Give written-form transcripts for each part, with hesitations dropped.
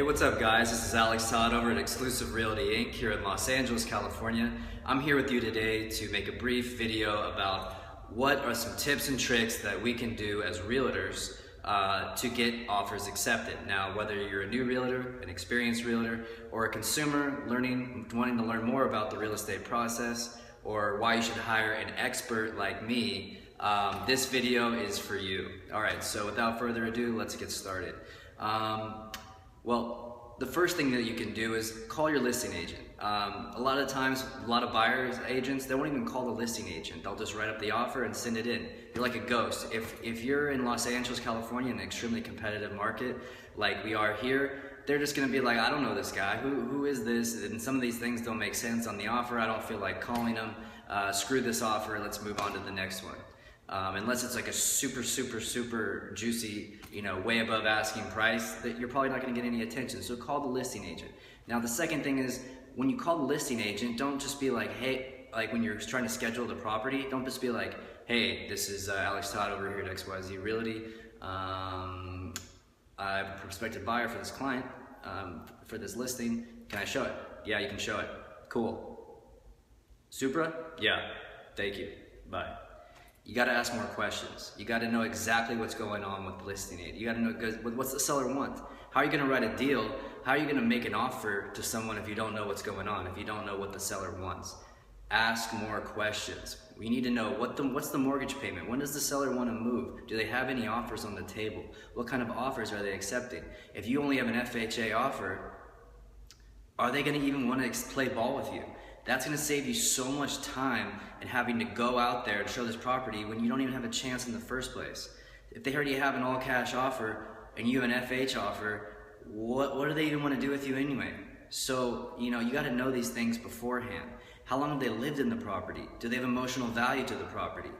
Hey, what's up guys? This is Alex Todd over at Exclusive Realty Inc. here in Los Angeles, California. I'm here with you today to make a brief video about what are some tips and tricks that we can do as realtors to get offers accepted. Now, whether you're a new realtor, an experienced realtor, or a consumer wanting to learn more about the real estate process, or why you should hire an expert like me, this video is for you. All right, so without further ado, let's get started. Well, the first thing that you can do is call your listing agent. A lot of times, a lot of buyers agents, they won't even call the listing agent. They'll just write up the offer and send it in. You're like a ghost. If you're in Los Angeles, California, an extremely competitive market like we are here, they're just gonna be like, I don't know this guy, who is this? And some of these things don't make sense on the offer. I don't feel like calling them. Screw this offer, let's move on to the next one. Unless it's like a super juicy, way above asking price, that you're probably not gonna get any attention. So call the listing agent. Now the second thing is, when you call the listing agent, don't just be like, hey, like when you're trying to schedule the property, don't just be like, hey, this is Alex Todd over here at XYZ Realty. I have a prospective buyer for this client, for this listing. Can I show it? Yeah, you can show it. Cool. Supra? Yeah, thank you, bye. You got to ask more questions. You got to know exactly what's going on with the listing agent. You got to know what's the seller want. How are you going to write a deal? How are you going to make an offer to someone if you don't know what's going on, if you don't know what the seller wants? Ask more questions. We need to know what's the mortgage payment? When does the seller want to move? Do they have any offers on the table? What kind of offers are they accepting? If you only have an FHA offer, are they going to even want to play ball with you? That's going to save you so much time and having to go out there and show this property when you don't even have a chance in the first place. If they already have an all cash offer and you have an FH offer, what do they even want to do with you anyway? So, you got to know these things beforehand. How long have they lived in the property? Do they have emotional value to the property?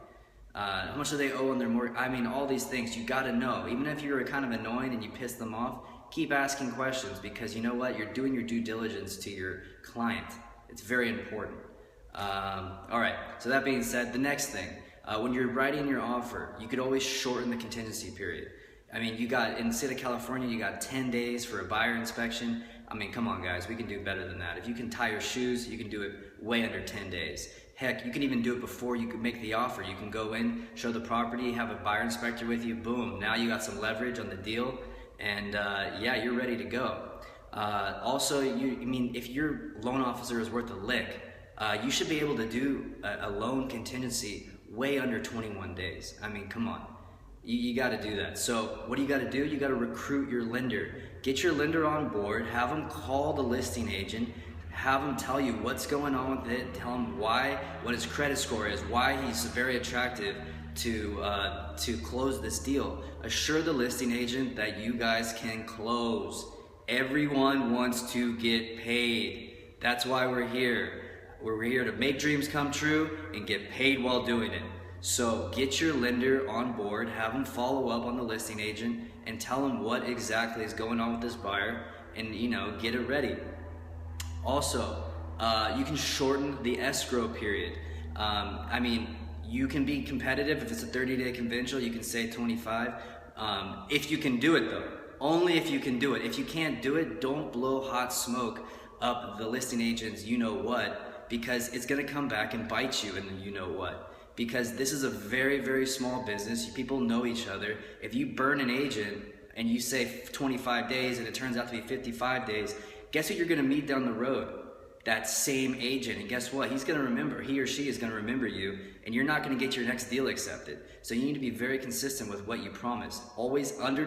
How much do they owe on their mortgage? I mean, all these things you got to know. Even if you're kind of annoying and you piss them off, keep asking questions, because you know what? You're doing your due diligence to your client. It's very important. All right, so that being said, the next thing, when you're writing your offer, you could always shorten the contingency period. I mean, in the state of California, you got 10 days for a buyer inspection. I mean, come on guys, we can do better than that. If you can tie your shoes, you can do it way under 10 days. Heck, you can even do it before you can make the offer. You can go in, show the property, have a buyer inspector with you, boom, now you got some leverage on the deal, and yeah, you're ready to go. Also, if your loan officer is worth a lick, you should be able to do a loan contingency way under 21 days. I mean, come on. You got to do that. So what do you got to do? You got to recruit your lender. Get your lender on board, have them call the listing agent, have them tell you what's going on with it, tell him what his credit score is, why he's very attractive to close this deal. Assure the listing agent that you guys can close. Everyone wants to get paid. That's why we're here. We're here to make dreams come true and get paid while doing it. So get your lender on board, have them follow up on the listing agent and tell them what exactly is going on with this buyer and get it ready. Also, you can shorten the escrow period. I mean, you can be competitive. If it's a 30-day conventional, you can say 25. If you can do it though. Only if you can do it. If you can't do it, don't blow hot smoke up the listing agent's you-know-what, because it's going to come back and bite you in the you-know-what. Because this is a very small business. People know each other. If you burn an agent and you say 25 days and it turns out to be 55 days, guess who you're going to meet down the road? That same agent. And guess what? He's going to remember. He or she is going to remember you, and you're not going to get your next deal accepted. So you need to be very consistent with what you promise. Always under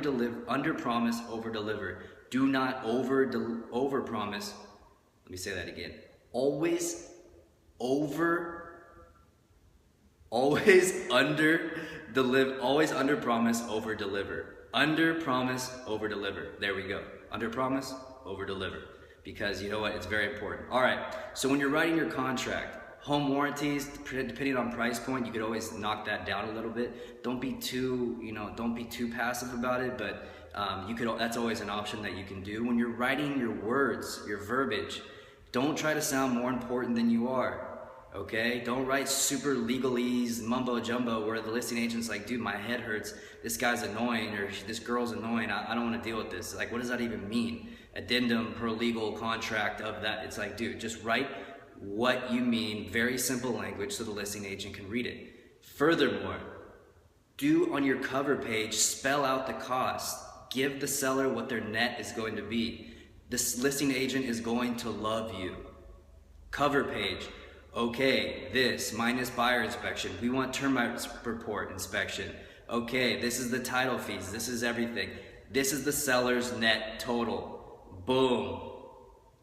promise, over deliver. Do not over promise. Let me say that again. Always under promise, over deliver. Under promise, over deliver. There we go. Under promise, over deliver. Because you know what, it's very important. All right, so when you're writing your contract, home warranties, depending on price point, you could always knock that down a little bit. Don't be too, don't be too passive about it, but that's always an option that you can do. When you're writing your words, your verbiage, don't try to sound more important than you are. Okay, don't write super legalese mumbo jumbo where the listing agent's like, dude, my head hurts, this guy's annoying, or this girl's annoying, I don't want to deal with this. Like, what does that even mean? addendum, paralegal contract of that. It's like, dude, just write what you mean, very simple language so the listing agent can read it. Furthermore, do on your cover page, spell out the cost. Give the seller what their net is going to be. This listing agent is going to love you. Cover page, okay, this minus buyer inspection. We want termite report inspection. Okay, this is the title fees. This is everything. This is the seller's net total. Boom.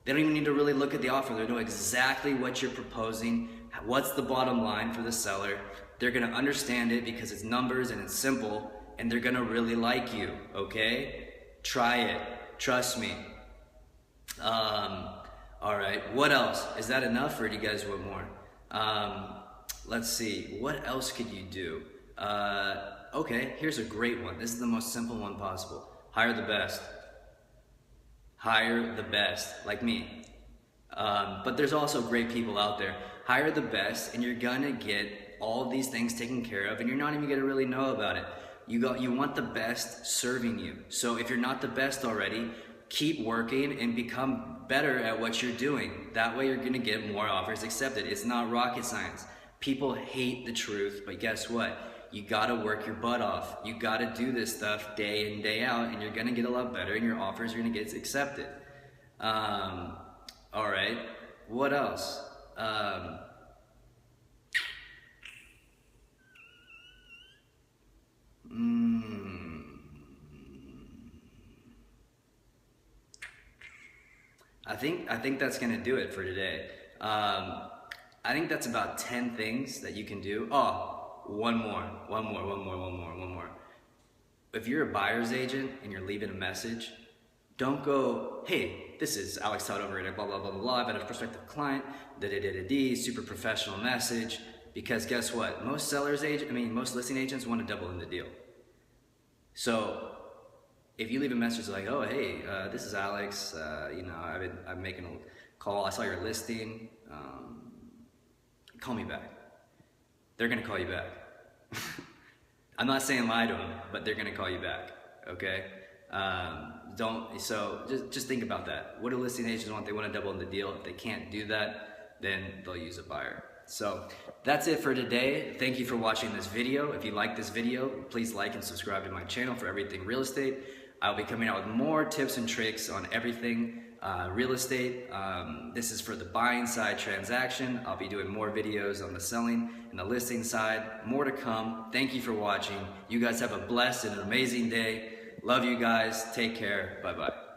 They don't even need to really look at the offer. They know exactly what you're proposing. What's the bottom line for the seller? They're gonna understand it because it's numbers and it's simple, and they're gonna really like you, okay? Try it, trust me. All right, what else? Is that enough or do you guys want more? Let's see, what else could you do? Okay, here's a great one. This is the most simple one possible. Hire the best. Hire the best, like me. But there's also great people out there. Hire the best and you're gonna get all of these things taken care of and you're not even gonna really know about it. You want the best serving you. So if you're not the best already, keep working and become better at what you're doing. That way you're gonna get more offers accepted. It's not rocket science. People hate the truth, but guess what? You gotta work your butt off. You gotta do this stuff day in, day out, and you're gonna get a lot better and your offers are gonna get accepted. All right, what else? I think that's gonna do it for today. I think that's about 10 things that you can do. Oh, one more. If you're a buyer's agent and you're leaving a message, don't go, hey, this is Alex Todd over at blah, blah, blah, blah, blah. I've got a prospective client, super professional message. Because guess what? Most listing agents want to double in the deal. So if you leave a message like, oh, hey, this is Alex, I'm making a call. I saw your listing. Call me back. They're gonna call you back. I'm not saying lie to them, but they're gonna call you back, okay? Just think about that. What do listing agents want? They want to double in the deal. If they can't do that, then they'll use a buyer. So that's it for today. Thank you for watching this video. If you like this video, please like and subscribe to my channel for everything real estate. I'll be coming out with more tips and tricks on everything real estate. This is for the buying side transaction. I'll be doing more videos on the selling and the listing side. More to come. Thank you for watching. You guys have a blessed and an amazing day. Love you guys. Take care. Bye-bye.